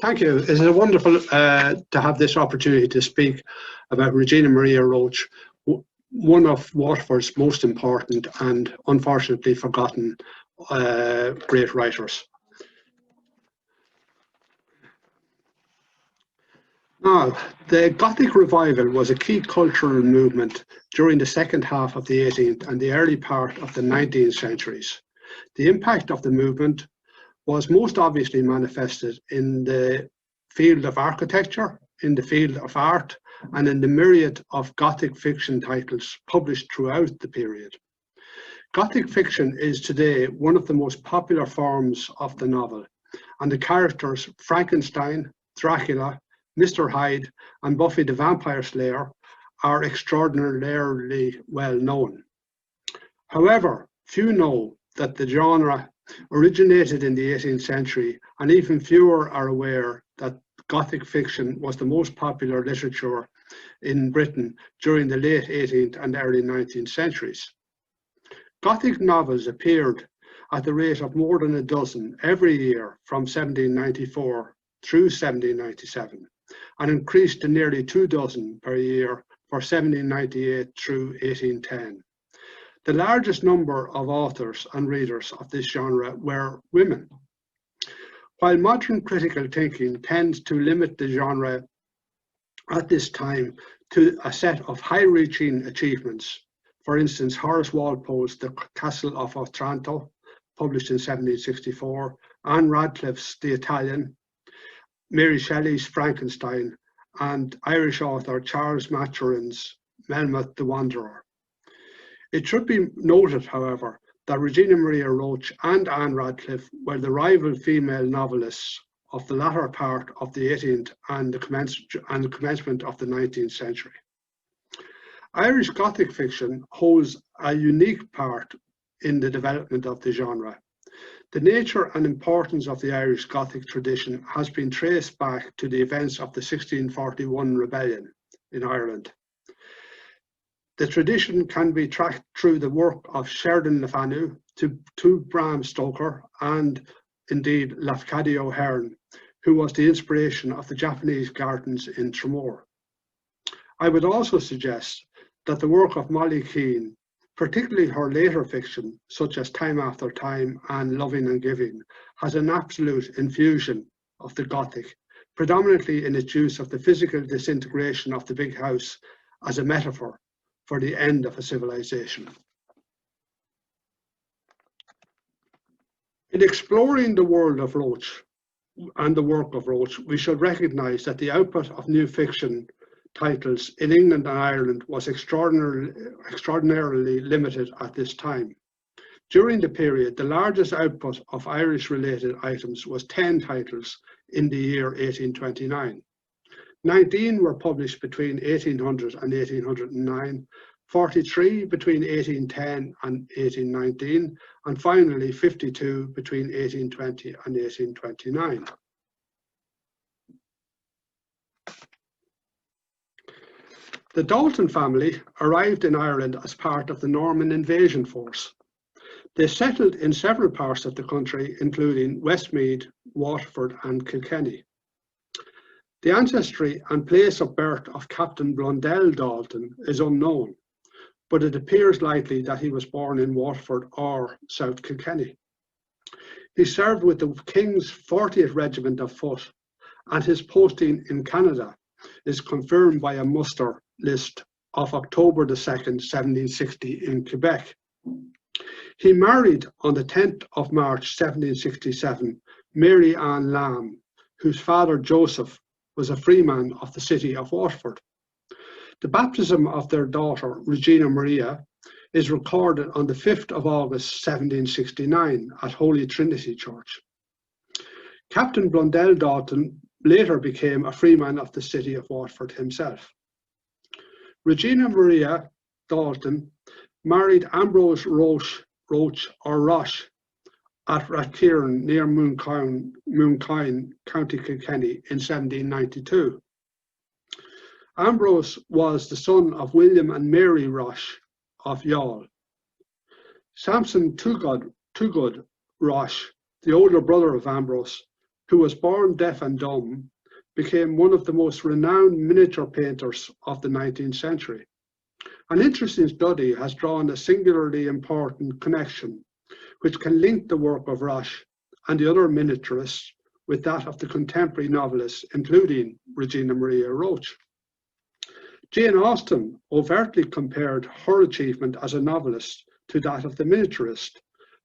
Thank you. It is wonderful to have this opportunity to speak about Regina Maria Roche, one of Waterford's most important and unfortunately forgotten great writers. Now, the Gothic revival was a key cultural movement during the second half of the 18th and the early part of the 19th centuries. The impact of the movement was most obviously manifested in the field of architecture, in the field of art, and in the myriad of Gothic fiction titles published throughout the period. Gothic fiction is today one of the most popular forms of the novel, and the characters Frankenstein, Dracula, Mr. Hyde, and Buffy the Vampire Slayer are extraordinarily well known. However, few know that the genre originated in the 18th century, and even fewer are aware that Gothic fiction was the most popular literature in Britain during the late 18th and early 19th centuries. Gothic novels appeared at the rate of more than a dozen every year from 1794 through 1797, and increased to nearly 24 per year for 1798 through 1810. The largest number of authors and readers of this genre were women. While modern critical thinking tends to limit the genre at this time to a set of high-reaching achievements, for instance, Horace Walpole's The Castle of Otranto, published in 1764, Anne Radcliffe's The Italian, Mary Shelley's Frankenstein, and Irish author Charles Maturin's Melmoth the Wanderer. It should be noted, however, that Regina Maria Roche and Anne Radcliffe were the rival female novelists of the latter part of the 18th and the commencement of the 19th century. Irish Gothic fiction holds a unique part in the development of the genre. The nature and importance of the Irish Gothic tradition has been traced back to the events of the 1641 rebellion in Ireland. The tradition can be tracked through the work of Sheridan Le Fanu to Bram Stoker and indeed Lafcadio Hearn, who was the inspiration of the Japanese gardens in Tremor. I would also suggest that the work of Molly Keane, particularly her later fiction, such as Time After Time and Loving and Giving, has an absolute infusion of the Gothic, predominantly in its use of the physical disintegration of the big house as a metaphor for the end of a civilization. In exploring the world of Roche and the work of Roche, we should recognise that the output of new fiction titles in England and Ireland was extraordinarily limited at this time. During the period, the largest output of Irish-related items was 10 titles in the year 1829. 19 were published between 1800 and 1809, 43 between 1810 and 1819, and finally 52 between 1820 and 1829. The Dalton family arrived in Ireland as part of the Norman invasion force. They settled in several parts of the country, including Westmeath, Waterford, and Kilkenny. The ancestry and place of birth of Captain Blundell Dalton is unknown, but it appears likely that he was born in Waterford or South Kilkenny. He served with the King's 40th Regiment of Foot, and his posting in Canada is confirmed by a muster list of October the 2nd, 1760 in Quebec. He married on the 10th of March 1767 Mary Ann Lamb, whose father Joseph was a freeman of the city of Waterford. The baptism of their daughter, Regina Maria, is recorded on the 5th of August 1769 at Holy Trinity Church. Captain Blundell Dalton later became a freeman of the city of Waterford himself. Regina Maria Dalton married Ambrose Roche at Rathkieran near Mooncoin, County Kilkenny in 1792. Ambrose was the son of William and Mary Roche of Youghal. Samson Toogood Roche, the older brother of Ambrose, who was born deaf and dumb, became one of the most renowned miniature painters of the 19th century. An interesting study has drawn a singularly important connection, which can link the work of Roche and the other miniaturists with that of the contemporary novelists, including Regina Maria Roche. Jane Austen overtly compared her achievement as a novelist to that of the miniaturist,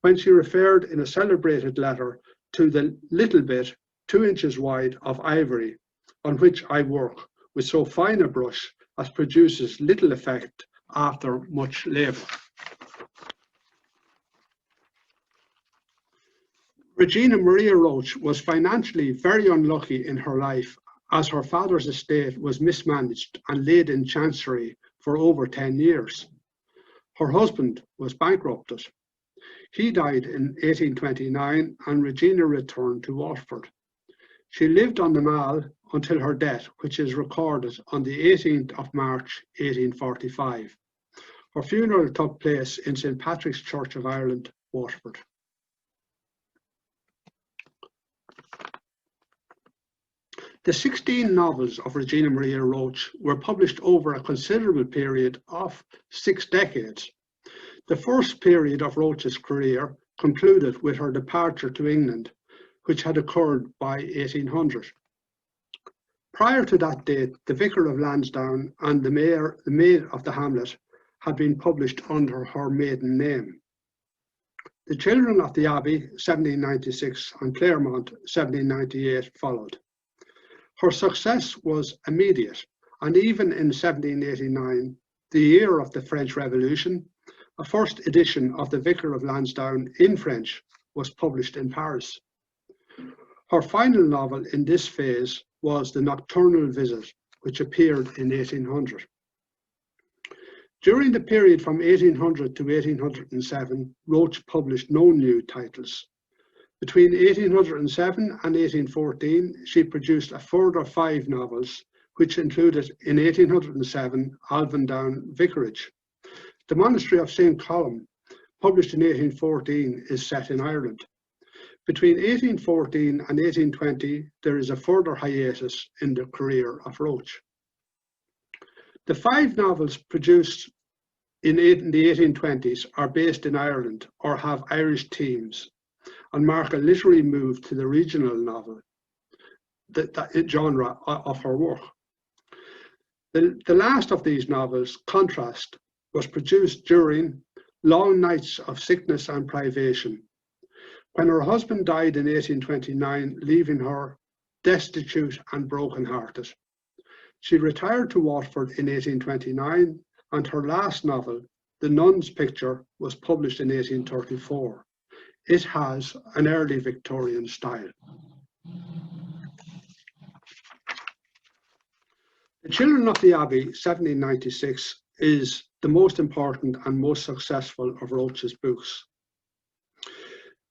when she referred in a celebrated letter to the little bit 2 inches wide of ivory on which I work with so fine a brush as produces little effect after much labour. Regina Maria Roche was financially very unlucky in her life, as her father's estate was mismanaged and laid in chancery for over 10 years. Her husband was bankrupted. He died in 1829 and Regina returned to Waterford. She lived on the Mall until her death, which is recorded on the 18th of March 1845. Her funeral took place in St. Patrick's Church of Ireland, Waterford. The 16 novels of Regina Maria Roche were published over a considerable period of 6 decades. The first period of Roche's career concluded with her departure to England, which had occurred by 1800. Prior to that date, The Vicar of Lansdowne and The Maid of the Hamlet had been published under her maiden name. The Children of the Abbey, 1796, and Claremont, 1798, followed. Her success was immediate, and even in 1789, the year of the French Revolution, a first edition of The Vicar of Lansdowne in French was published in Paris. Her final novel in this phase was The Nocturnal Visit, which appeared in 1800. During the period from 1800 to 1807, Roche published no new titles. Between 1807 and 1814, she produced a further 5 novels, which included, in 1807, Alvandown Vicarage. The Monastery of St. Column, published in 1814, is set in Ireland. Between 1814 and 1820, there is a further hiatus in the career of Roche. The 5 novels produced in the 1820s are based in Ireland or have Irish themes and mark a literary move to the regional novel the genre of her work. The last of these novels, Contrast, was produced during long nights of sickness and privation, when her husband died in 1829, leaving her destitute and broken-hearted. She retired to Waterford in 1829, and her last novel, The Nun's Picture, was published in 1834. It has an early Victorian style. The Children of the Abbey, 1796, is the most important and most successful of Roche's books.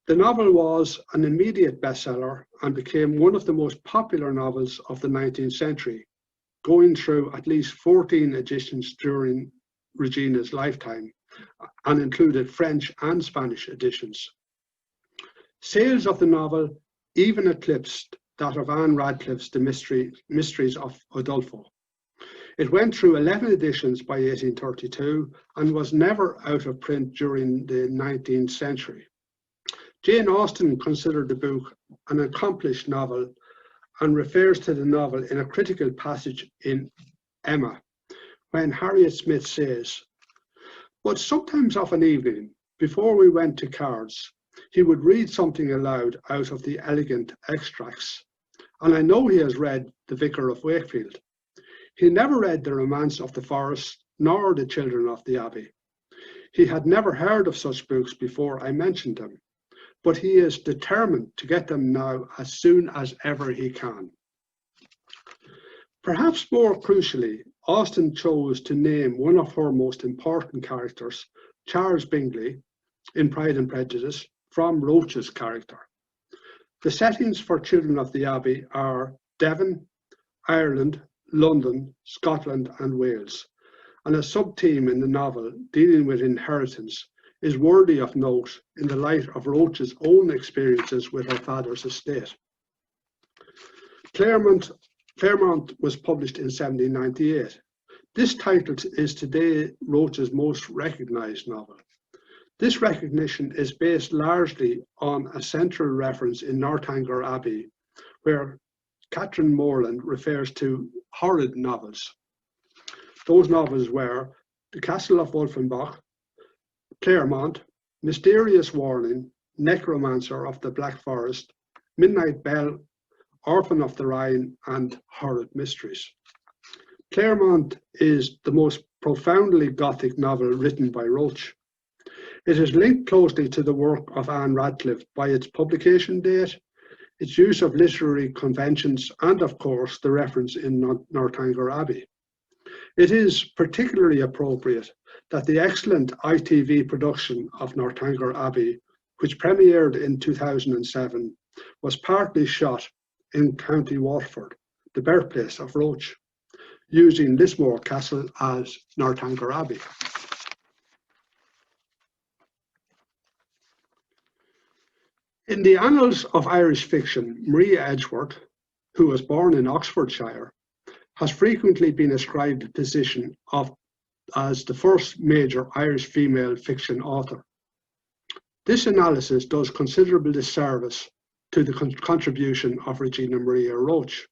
The novel was an immediate bestseller and became one of the most popular novels of the 19th century, going through at least 14 editions during Regina's lifetime, and included French and Spanish editions. Sales of the novel even eclipsed that of Anne Radcliffe's The Mysteries of Udolpho. It went through 11 editions by 1832 and was never out of print during the 19th century. Jane Austen considered the book an accomplished novel and refers to the novel in a critical passage in Emma, when Harriet Smith says, "But sometimes of an evening, before we went to cards, he would read something aloud out of the elegant extracts, and I know he has read The Vicar of Wakefield. He never read The Romance of the Forest, nor The Children of the Abbey. He had never heard of such books before I mentioned them, but he is determined to get them now as soon as ever he can." Perhaps more crucially, Austen chose to name one of her most important characters, Charles Bingley, in Pride and Prejudice, from Roche's character. The settings for Children of the Abbey are Devon, Ireland, London, Scotland, and Wales, and a sub-theme in the novel dealing with inheritance is worthy of note in the light of Roche's own experiences with her father's estate. Claremont was published in 1798. This title is today Roche's most recognised novel. This recognition is based largely on a central reference in Northanger Abbey, where Catherine Morland refers to horrid novels. Those novels were The Castle of Wolfenbach, Claremont, Mysterious Warning, Necromancer of the Black Forest, Midnight Bell, Orphan of the Rhine, and Horrid Mysteries. Claremont is the most profoundly Gothic novel written by Roche. It is linked closely to the work of Anne Radcliffe by its publication date, its use of literary conventions, and of course the reference in Northanger Abbey. It is particularly appropriate that the excellent ITV production of Northanger Abbey, which premiered in 2007, was partly shot in County Waterford, the birthplace of Roche, using Lismore Castle as Northanger Abbey. In the annals of Irish fiction, Maria Edgeworth, who was born in Oxfordshire, has frequently been ascribed the position as the first major Irish female fiction author. This analysis does considerable disservice to the contribution of Regina Maria Roche.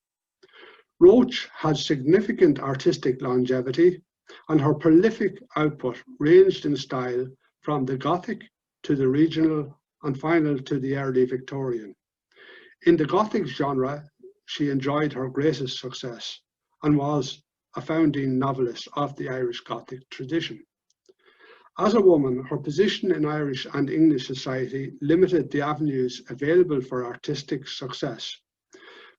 Roche had significant artistic longevity, and her prolific output ranged in style from the Gothic to the regional and final to the early Victorian. In the Gothic genre, she enjoyed her greatest success and was a founding novelist of the Irish Gothic tradition. As a woman, her position in Irish and English society limited the avenues available for artistic success.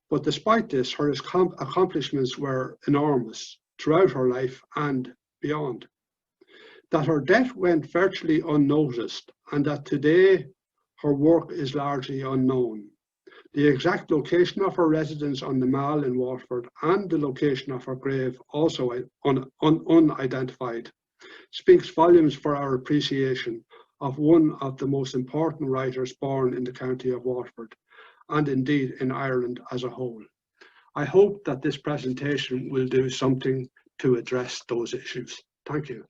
But despite this, her accomplishments were enormous throughout her life and beyond. That her death went virtually unnoticed, and that today her work is largely unknown. The exact location of her residence on the Mall in Waterford and the location of her grave, also unidentified, speaks volumes for our appreciation of one of the most important writers born in the county of Waterford, and indeed in Ireland as a whole. I hope that this presentation will do something to address those issues. Thank you.